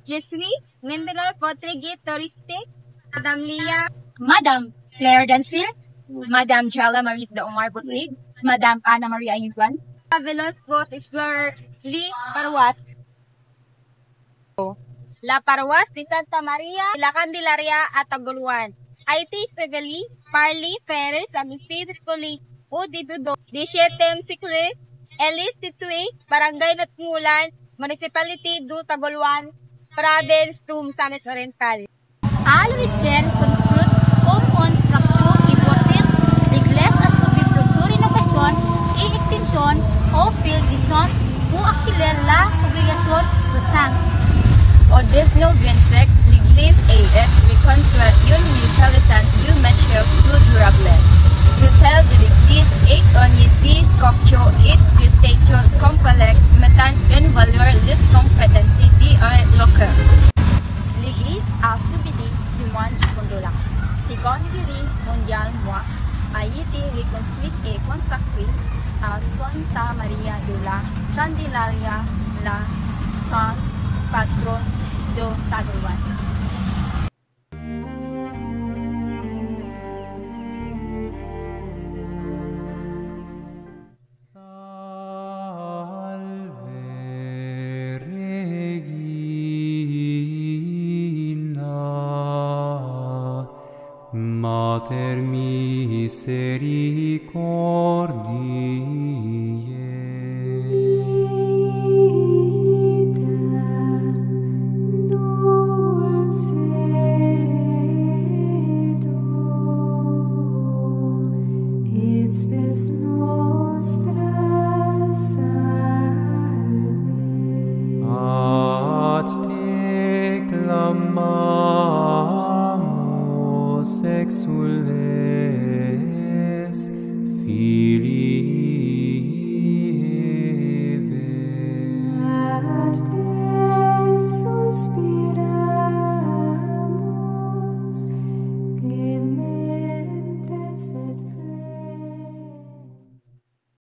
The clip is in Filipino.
Je suis Ngendela Portugais touristique, Madame Lia, Madam Claire Dancil, Madam Jala Maris de Omar Butlig, Madam Ana Maria Ayuban, Velos Vos Explorer Lee Parwas. La Parwas de Santa Maria, La Candelaria at Taguluan. IT Stegali, Parli, Ferres, Agustin Poli, Udidudo, Disietem Sikle, Elis Titui, Barangay Natngulan, Municipality du Taguluan, Province du Misamis Oriental. Alrichen construct on structure y posit l'Iglesia subdiplosur innovation y extension o field distance ou actiler la obligación resang. O desnoviensec l'Église et reconstruire une utilisan du matériau plus durable. L'hôtel de l'Église est un outil sculpture et du statue complexe mettant une valeur de compétence d'un local. L'Église a subiti du monde Gondola. Seconde Guerre mondiale a été reconstruite et consacrée à Santa Maria de la Candelaria, la sainte patronne de Taguluan. Mater misericordiae,